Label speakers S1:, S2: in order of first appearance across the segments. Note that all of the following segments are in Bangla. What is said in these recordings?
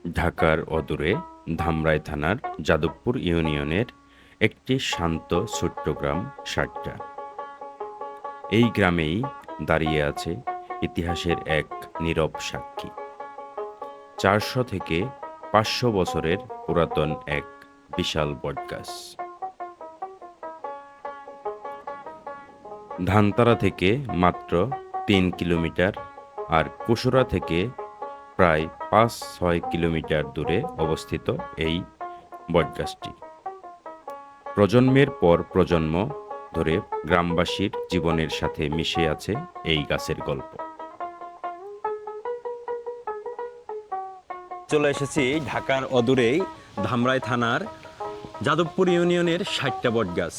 S1: ঢাকার অদূরে ধামরাই থানার যাদবপুর ইউনিয়নের একটি শান্ত ছোট্ট গ্রাম সাট্টা। এই গ্রামেই দাঁড়িয়ে আছে ইতিহাসের এক নীরব সাক্ষী। ৪০০ থেকে ৫০০ বছরের পুরাতন এক বিশাল বটগাছ। ধানতারা থেকে মাত্র ৩ কিলোমিটার আর কুসুরা থেকে প্রায় ৫-৬ কিলোমিটার দূরে অবস্থিত এই বটগাছটি প্রজন্মের পর প্রজন্ম ধরে গ্রামবাসীর জীবনের সাথে মিশে আছে এই গাছের গল্প।
S2: চলে এসেছি ঢাকার অদূরেই ধামরাই থানার যাদবপুর ইউনিয়নের ৬০টা বটগাছ।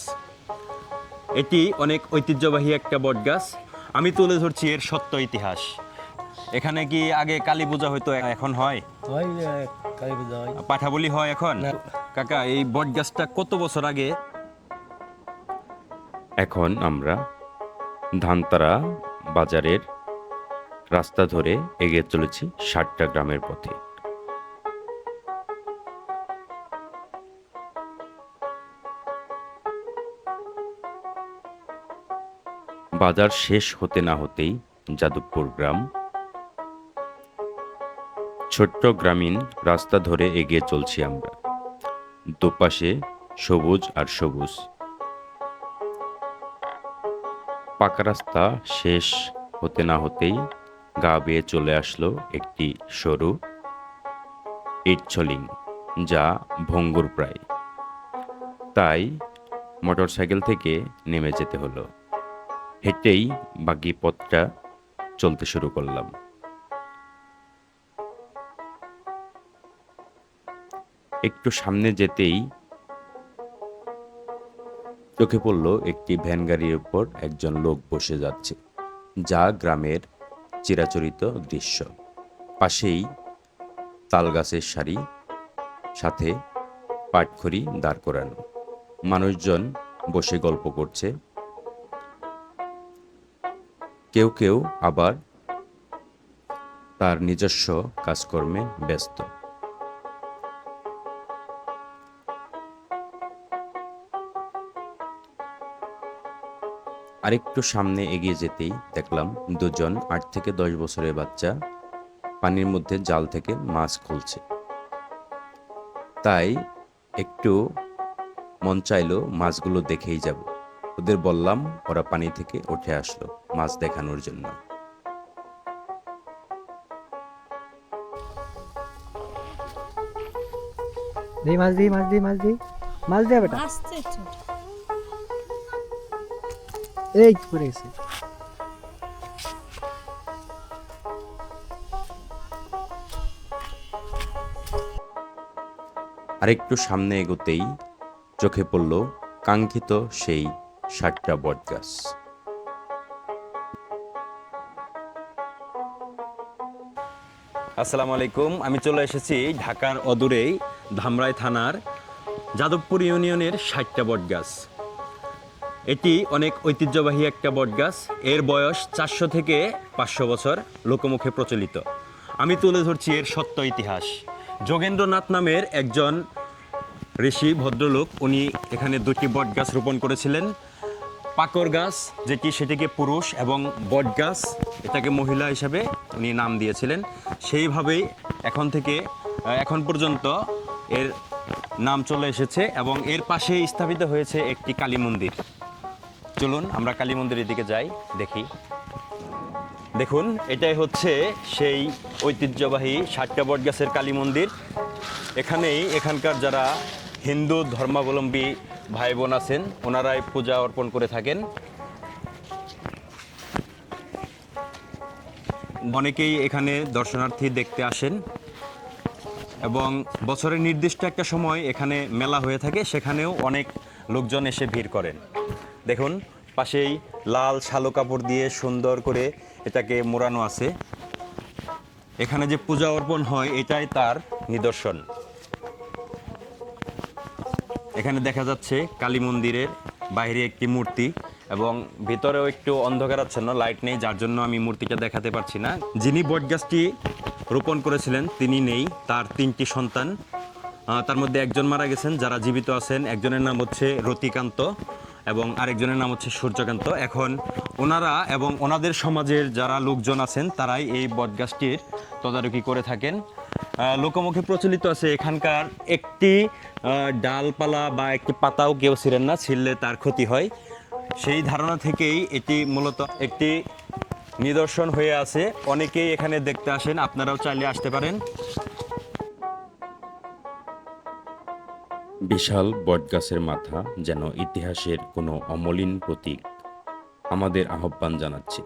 S2: এটি অনেক ঐতিহ্যবাহী একটা বটগাছ। আমি তুলে ধরছি এর সত্য ইতিহাস। এখানে কি আগে কালী পূজা হয়তো এখন হয়?
S3: হয় কালী পূজা হয়।
S2: পাঠা বলি হয় এখন?
S3: না।
S2: কাকা, এই বটগাছটা কত বছর আগে?
S1: এখন আমরা ধানতারা বাজারের রাস্তা ধরে এগিয়ে চলেছি সাট্টা গ্রামের পথে। বাজার শেষ হতে না হতেই যাদবপুর গ্রাম। ছোট্ট গ্রামীণ রাস্তা ধরে এগিয়ে চলছি আমরা। দুপাশে সবুজ আর সবুজ। পাকা রাস্তা শেষ হতে না হতেই গা বেয়ে চলে আসলো একটি সরু ইটছলিং, যা ভঙ্গুর প্রায়। তাই মোটরসাইকেল থেকে নেমে যেতে হলো। হেঁটেই বাকি পথটা চলতে শুরু করলাম। একটু সামনে যেতেই চোখে পড়ল একটি ভ্যান গাড়ির উপর একজন লোক বসে যাচ্ছে, যা গ্রামের চিরাচরিত দৃশ্য। পাশেই তাল গাছের সারি, সাথে পাটখড়ি দাঁড় করানো। মানুষজন বসে গল্প করছে, কেউ কেউ আবার তার নিজস্ব কাজকর্মে ব্যস্ত। আরেকটু সামনে এগিয়ে যেতেই দেখলাম দুজন ৮ থেকে ১০ বছরের বাচ্চা পানির মধ্যে জাল থেকে মাছ খুলছে। তাই একটু মন চাইলো মাছগুলো দেখেই যাব। ওদের বললাম, ওরা পানি থেকে উঠে আসলো মাছ দেখানোর জন্য।
S3: মাছ দিই মাছ দিই মাছ দিই মাছ দিয়ে বেটা
S4: আসছে তো।
S3: এই পড়ে গেছে।
S1: আরেকটু সামনে এগোতেই চোখে পড়ল কাঙ্ক্ষিত সেই সাট্টা বটগাছ।
S2: আসসালামু আলাইকুম। আমি চলে এসেছি ঢাকার অদূরেই ধামরাই থানার যাদবপুর ইউনিয়নের ৬০টা বটগাছ। এটি অনেক ঐতিহ্যবাহী একটা বটগাছ। এর বয়স ৪০০ থেকে ৫০০ বছর, লোকমুখে প্রচলিত। আমি তুলে ধরছি এর সত্য ইতিহাস। যোগেন্দ্রনাথ নামের একজন ঋষি ভদ্রলোক, উনি এখানে ২টি বটগাছ রোপণ করেছিলেন। পাকর গাছ যেটি, সেটিকে পুরুষ, এবং বট গাছ এটাকে মহিলা হিসাবে উনি নাম দিয়েছিলেন। সেইভাবেই এখন পর্যন্ত এর নাম চলে এসেছে, এবং এর পাশেই স্থাপিত হয়েছে একটি কালী মন্দির। চলুন আমরা কালী মন্দিরের দিকে যাই, দেখি। দেখুন, এটাই হচ্ছে সেই ঐতিহ্যবাহী সাট্টা বটগাছের কালী মন্দির। এখানকার যারা হিন্দু ধর্মাবলম্বী ভাই বোন আছেন, ওনারাই পূজা অর্পণ করে থাকেন। অনেকেই এখানে দর্শনার্থী দেখতে আসেন, এবং বছরের নির্দিষ্ট একটা সময় এখানে মেলা হয়ে থাকে, সেখানেও অনেক লোকজন এসে ভিড় করেন। দেখুন, পাশেই লাল শালো কাপড় দিয়ে সুন্দর করে এটাকে মোড়ানো আছে। এখানে যে পূজা অর্পণ হয়, এটাই তার নিদর্শন। এখানে দেখা যাচ্ছে কালী মন্দিরের বাইরে একটি মূর্তি, এবং ভিতরেও একটু অন্ধকারাচ্ছন্ন, লাইট নেই, যার জন্য আমি মূর্তিটা দেখাতে পারছি না। যিনি বটগাছটি রোপণ করেছিলেন তিনি নেই। তার 3টি সন্তান, তার মধ্যে একজন মারা গেছেন। যারা জীবিত আছেন একজনের নাম হচ্ছে রতিকান্ত এবং আরেকজনের নাম হচ্ছে সূর্যকান্ত। এখন ওনারা এবং ওনাদের সমাজের যারা লোকজন আছেন তারাই এই বটগাছটির তদারকি করে থাকেন। লোকমুখে প্রচলিত আছে এখানকার একটি ডালপালা বা একটি পাতাও কেউ ছিঁড়েন না, ছিঁড়লে তার ক্ষতি হয়। সেই ধারণা থেকেই এটি মূলত একটি নিদর্শন হয়ে আছে। অনেকেই এখানে দেখতে আসেন, আপনারাও চাইলে আসতে পারেন।
S1: বিশাল বটগাছের মাথা যেন ইতিহাসের কোনো অমলিন প্রতীক আমাদের আহ্বান জানাচ্ছে।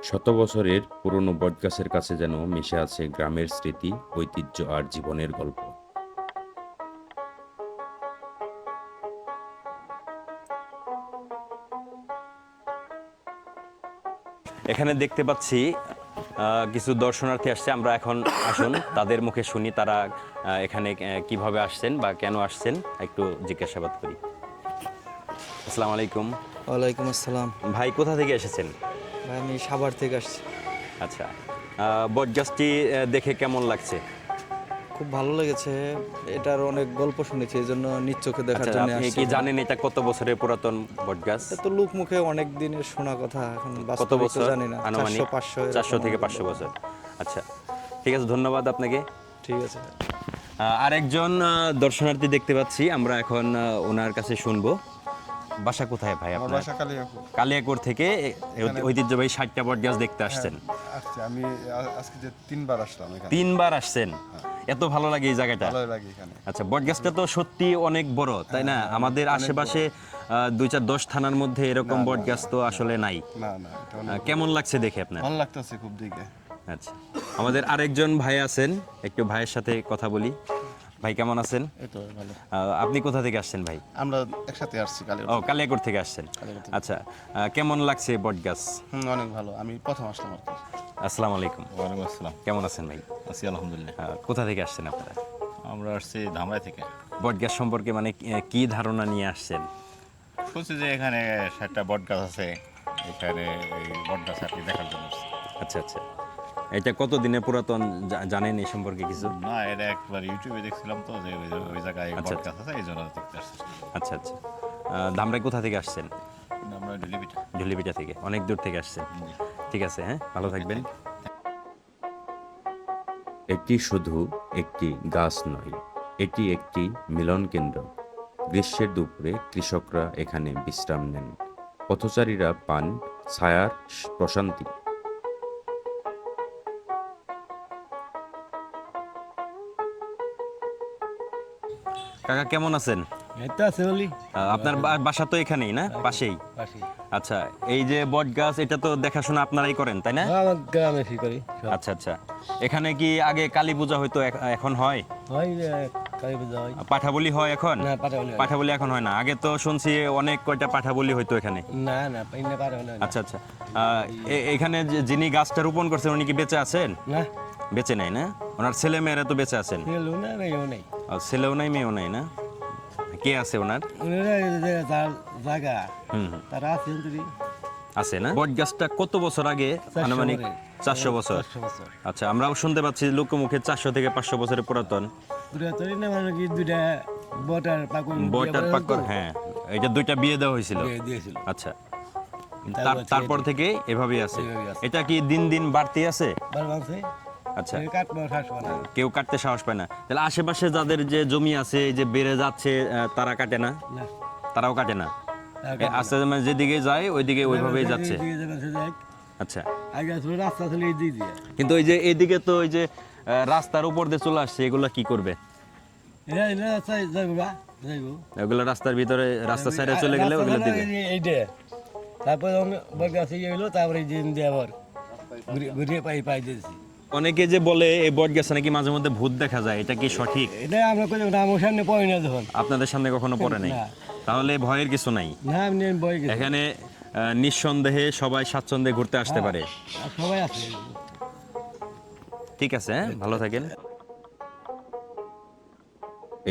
S1: শত বছরের পুরনো বটগাছের কাছে যেন মিশে আছে গ্রামের স্মৃতি, ঐতিহ্য আর জীবনের গল্প।
S2: এখানে দেখতে পাচ্ছি কিছু দর্শনার্থী আসছে। আমরা এখন আসুন তাদের মুখে শুনি তারা এখানে কিভাবে আসছেন বা কেন আসছেন, একটু জিজ্ঞাসাবাদ করি। আসসালামু আলাইকুম।
S4: ওয়ালাইকুম আসসালাম।
S2: ভাই কোথা থেকে এসেছেন?
S4: ভাই আমি সাভার থেকে আসছি।
S2: আচ্ছা, বটগাছটি দেখে কেমন লাগছে?
S4: খুব ভালো লেগেছে, এটার অনেক গল্প শুনেছি, এই জন্য নিজ চোখে দেখার
S2: আচ্ছা,
S4: জন্য
S2: আপনি
S4: আসছি।
S2: কি জানেন এটা কত বছরের পুরাতন বটগাছ?
S4: এটা তো লোক মুখে অনেক দিনের শোনা কথা, এখন
S2: কত
S4: বাস্তবে তো
S2: বছর?
S4: জানি না।
S2: আনুমানিক
S4: 400
S2: 400 থেকে 500 বছর। আচ্ছা, ঠিক আছে, ধন্যবাদ আপনাকে।
S4: ঠিক আছে।
S2: আরেকজন দর্শনার্থী দেখতে পাচ্ছি, আমরা এখন ওনার কাছে শুনবো। বাসা কোথায় ভাই আপনার?
S5: বাসা কালিয়াপুর।
S2: কালিয়াকোট থেকে ঐতিহ্যবাহী 60টা বটগাছ দেখতে আসছেন।
S5: আসছি আমি আজকে যে 3বার আসলাম এখানে।
S2: 3বার আসছেন, এত ভালো লাগে এই জায়গাটা?
S5: ভালো লাগে এখানে।
S2: আচ্ছা, বটগাছটা তো সত্যি অনেক বড়, তাই না? আমাদের আশেপাশে 2-4-10 থানার মধ্যে এরকম বটগাছ তো আসলে নাই।
S5: না না, এটা অনেক
S2: কেমন লাগছে দেখে আপনার?
S5: ভালো লাগতেছে খুব দিকে।
S2: আচ্ছা, আমাদের আরেকজন ভাই আছেন, একটু ভাইয়ের সাথে কথা বলি। ভাই কেমন আছেন?
S5: এই তো ভালো।
S2: আপনি কোথা থেকে আসছেন ভাই?
S5: আমরা একসাথে আসছি
S2: ও,
S5: কালিয়াপুর।
S2: কালিয়াকোট থেকে আসছেন। আচ্ছা, কেমন লাগছে বটগাছ?
S5: অনেক ভালো। আমি প্রথম আসলাম আর কি।
S2: আসসালামু আলাইকুম।
S6: ওয়ালাইকুম আসসালাম।
S2: কেমন আছেন ভাই?
S6: আছি আলহামদুলিল্লাহ।
S2: কোথা থেকে আসছেন আপনারা?
S6: আমরা আসছি ধামরাই থেকে।
S2: বটগাছ সম্পর্কে মানে কি ধারণা নিয়ে আসছেন?
S6: শুনছি যে এখানে 60টা বট গাছ আছে, এখানে এই বট গাছ আর কি দেখার জন্য আসছি।
S2: আচ্ছা আচ্ছা, এটা কত দিনের পুরাতন জানেন এই সম্পর্কে কিছু?
S6: না, এটা একবার ইউটিউবে দেখছিলাম তো যে ওই জায়গায়
S2: আচ্ছা,
S6: বট গাছ আছে, এই জন্য দেখতে আসছি।
S2: আচ্ছা আচ্ছা, ধামরাই কোথা থেকে আসছেন?
S6: আমরা ডেলিভিটা।
S2: ঢুলিপিটা থেকে, অনেক দূর থেকে আসছেন। ঠিক আছে, হ্যাঁ, ভালো থাকবেন।
S1: এটি শুধু একটি গাছ নয়, এটি একটি মিলন কেন্দ্র। গ্রীষ্মের দুপুরে কৃষকরা এখানে বিশ্রাম নেন, পথচারীরা পান ছায়ার প্রশান্তি।
S2: কাকা কেমন আছেন?
S3: এটা আছে বলি
S2: আপনার বাসা তো এখানেই না, পাশেই? আচ্ছা, এই যে বট গাছ, এটা তো দেখাশোনা আপনারাই করেন তাই না?
S3: আমার গ্রামে কি করি
S2: আচ্ছা আচ্ছা, এখানে কি আগে কালী পূজা হয়তো, এখন হয়?
S3: হয় কালী পূজা হয়
S2: পাঠাবলি হয় এখন?
S3: না পাঠাবলি
S2: পাঠাবলি এখন হয় না, আগে তো শুনছি অনেক কয়টা পাঠাবলি হইতো এখানে।
S3: না না পাইলে পাঠাবলি
S2: আচ্ছা আচ্ছা, এখানে যিনি গাছটা রোপণ করছেন উনি কি বেঁচে আছেন?
S3: না
S2: বেঁচে নাই না? ওনার ছেলে মেয়েরা তো বেঁচে আছেন?
S3: গেল না মেয়েও নেই
S2: ছেলেও নাই মেয়েও নাই না? কে আছে ওনার?
S3: তার জায়গা
S2: হুম হুম,
S3: তারা আছেন তুমি
S2: আছে না? বট গাছটা কত বছর আগে? আনুমানিক 400 বছর।
S3: 400 বছর
S2: আচ্ছা, আমরাও শুনতে পাচ্ছি লোকমুখে 400 থেকে 500 বছরের পুরাতন।
S3: দুটা তরি না মানে কি দুটা বটার পাকুন
S2: বটার পাকর, হ্যাঁ, এটা 2টা বিয়ে দেওয়া হয়েছিল।
S3: দিয়েছিল
S2: আচ্ছা,
S3: তারপর
S2: তারপর থেকে এভাবেই আছে।
S3: এভাবেই আছে।
S2: এটা কি দিন দিন বাড়তি আছে?
S3: বারবাংশে
S2: আচ্ছা,
S3: কাটবো শ্বাস পানা
S2: কেউ কাটতে সাহস পায় না, তাহলে আশেপাশে যাদের যে জমি আছে এই যে বেড়ে যাচ্ছে, তারা কাটে না?
S3: না
S2: তারাও কাটে না? আস্তে আস্তে মানে যেদিকে যায় ওইদিকে ওইভাবেই যাচ্ছে। আচ্ছা,
S3: আগে আসলে রাস্তা ছিল এই দিক দিয়ে
S2: কিন্তু ওই যে এইদিকে তো ওই যে রাস্তার উপর দিয়ে চলে আসছে, এগুলা কি করবে?
S3: এরা এরা রাস্তা যাইবো বা যাইবো
S2: এগুলো রাস্তার ভিতরে, রাস্তা সাইডে চলে গেলে ওগুলো দিবে।
S3: এইটা তারপরে বরগাছ ইয়ে হইলো, তারপরে এই যে দিয়ে আবার ঘুরিয়ে পাই পাই দিয়েছি।
S2: অনেকে যে বলে এই বট গাছে নাকি মাঝে মধ্যে ভূত দেখা যায়, এটা কি সঠিক?
S3: এটা আমরা কই আমার সামনে পড়ি না যখন।
S2: আপনাদের সামনে কখনো পড়ে নাই?
S3: না।
S2: তাহলে ভয়ের কিছু নাই।
S3: না আমি বই গেছি
S2: এখানে নিঃসন্দেহে সবাই স্বাচ্ছন্দ্যে ঘুরতে আসতে পারে।
S3: আর সবাই আছে
S2: ঠিক আছে, হ্যাঁ, ভালো থাকেন।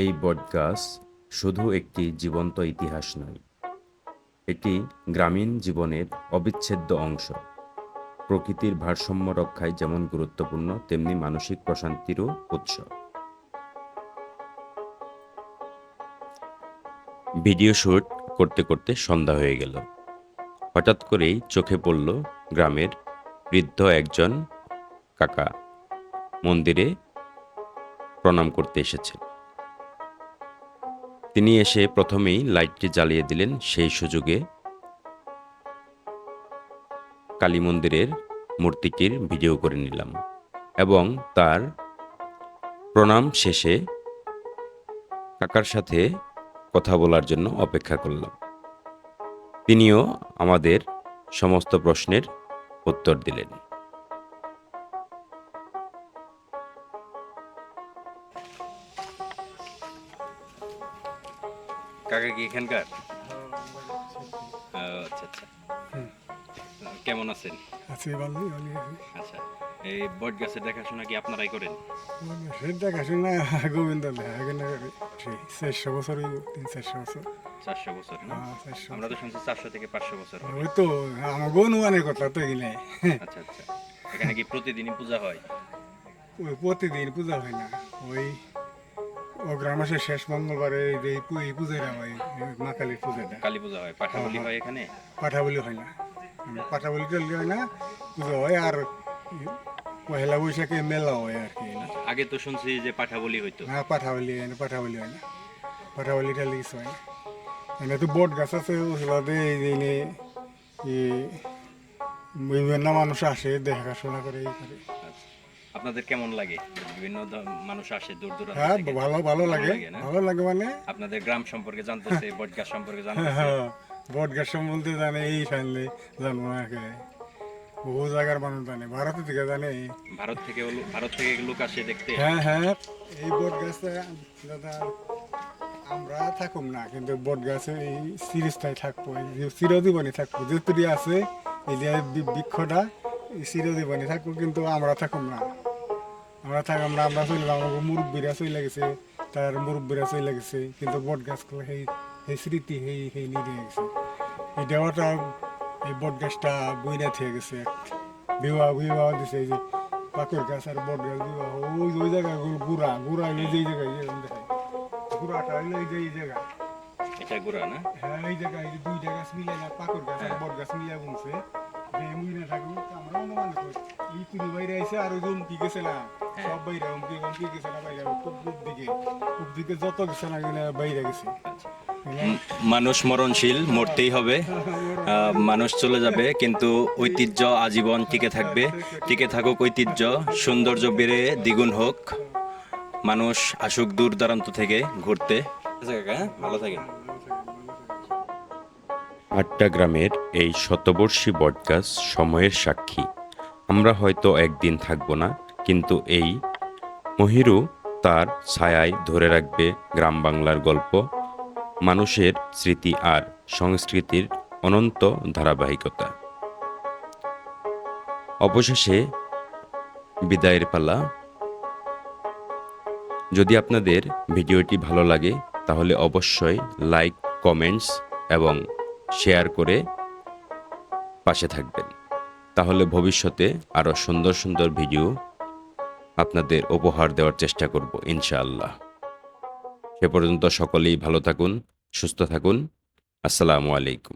S1: এই বটগাছ শুধু একটি জীবন্ত ইতিহাস নয়, এটি গ্রামীণ জীবনের অবিচ্ছেদ্য অংশ। প্রকৃতির ভারসাম্য রক্ষায় যেমন গুরুত্বপূর্ণ, তেমনি মানসিক প্রশান্তিরও উৎস। ভিডিও শুট করতে করতে সন্ধ্যা হয়ে গেল। হঠাৎ করেই চোখে পড়ল গ্রামের বৃদ্ধ একজন কাকা মন্দিরে প্রণাম করতে এসেছেন। তিনি এসে প্রথমেই লাইটটি জ্বালিয়ে দিলেন। সেই সুযোগে কালী মন্দিরের মূর্তিটির ভিডিও করে নিলাম এবং তার প্রণাম শেষে কাকার সাথে কথা বলার জন্য অপেক্ষা করলাম। তিনিও আমাদের সমস্ত প্রশ্নের উত্তর দিলেন। কাকা কি এখানকার? আচ্ছা আচ্ছা, কেমন আছেন?
S7: আছে ভালোই ভালো আছে।
S1: আচ্ছা, এই বট গাছের দেখাশোনা কি আপনারাই করেন?
S7: সেটা কাশিনা গোবিন্দ এখানে করে সেই 400 বছর 300-400 বছর।
S1: 400 বছর না?
S7: 400
S1: আমরা তো শুনছি 400 থেকে 500 বছর হবে।
S7: ওই তো আমার গনুমানের কথা তো এগুলো
S1: আচ্ছা আচ্ছা, এখানে কি প্রতিদিনই পূজা হয়?
S7: ওই প্রতিদিন পূজা হয় না, ওই অগ্রহায়ণ মাসের শেষ মঙ্গলবারে এই পূজাটা হয়, মা কালীর পূজাটা।
S1: কালী পূজা হয়, পাঠা বলি হয় এখানে?
S7: পাঠা বলি হয় না, পাঠা বলি টলি হয় না, পুজো হয়। আর পয়লা বৈশাখে মেলা হয় আর কি।
S1: আগে তো শুনছি যে পাঠা বলি হইতো।
S7: না পাঠা বলি হয় না, পাঠা বলি হয় না, পাঠা বলি টালি কিছু হয় না। এনে তো বট গাছ আছে ওসলাতে, এই যে এনে বিভিন্ন মানুষ আসে দেখাশোনা করে এই করে।
S1: আপনাদের কেমন লাগে? বিভিন্ন মানুষ আসে দূর দূরান্ত
S7: হ্যাঁ
S1: থেকে।
S7: ভালো ভালো লাগে,
S1: না?
S7: ভালো লাগে মানে
S1: আপনাদের গ্রাম সম্পর্কে জানতেছে, বটগাছ সম্পর্কে জানতেছে।
S7: হ্যাঁ, বট গাছ সম্বন্ধে জানে, এই ফাইনলে জানবো না কে, বহু জায়গার মানুষ জানে, ভারতের থেকে জানে।
S1: ভারত থেকে লোক আসে দেখতে।
S7: হ্যাঁ হ্যাঁ, এই বট গাছটা দাদা আমরা থাকুম না, কিন্তু বট গাছে এই চিরস্থায়ী থাকবো, এই যে চিরজীবনী থাকবো, যেতুটি আছে এই যে বৃক্ষটা এই চিরজীবনী থাকবো, কিন্তু আমরা থাকুম না। আমরা থাকলাম না, আমরা চললাম, আমার মুরব্বীরা চলে গেছে, তার মুরব্বীরা চলে গেছে, কিন্তু বট গাছগুলো সেই স্মৃতি সেই নিয়ে গেছে। এই দেওয়াটা এই বট গাছটা বইনা থেকে গেছে, বিবাহ দিছে, এই যে পাকুর গাছ আর বট গাছ বিবাহ, ওই জায়গায় গুড়া হইলে যে জায়গায় গুড়াটা হইলে এই জায়গা,
S1: এটা গোড়া না?
S7: হ্যাঁ এই জায়গায় এই দুইটা গাছ মিলে না, পাকুর গাছ আর বট গাছ মিলে বলছে যে মুইনা থাকবো। আমরা অনুমান করি এই তুমি বাইরে আইসে আর ওই যে উমকি গেছে না, সব বাইরে উমকি গেছে না, বাইরে পূব দিকে যত গেছে না বাইরে গেছে।
S2: মানুষ মরণশীল, মরতেই হবে, মানুষ চলে যাবে, কিন্তু ঐতিহ্য আজীবন টিকে থাকবে। টিকে থাকুক ঐতিহ্য, সৌন্দর্য বেড়ে দ্বিগুণ হোক, মানুষ আসুক দূর দূরান্ত থেকে ঘুরতে। ভালো থাকেন।
S1: আটটা গ্রামের এই শতবর্ষী বটগাছ সময়ের সাক্ষী। আমরা হয়তো একদিন থাকবো না, কিন্তু এই মহিরু তার ছায়ায় ধরে রাখবে গ্রাম বাংলার গল্প, মানুষের স্মৃতি আর সংস্কৃতির অনন্ত ধারাবাহিকতা। অবশেষে বিদায়ের পালা। যদি আপনাদের ভিডিওটি ভালো লাগে তাহলে অবশ্যই লাইক, কমেন্টস এবং শেয়ার করে পাশে থাকবেন। তাহলে ভবিষ্যতে আরও সুন্দর সুন্দর ভিডিও আপনাদের উপহার দেওয়ার চেষ্টা করব ইনশাআল্লাহ। সে পর্যন্ত সকলেই ভালো থাকুন, সুস্থ থাকুন। আসসালামু আলাইকুম।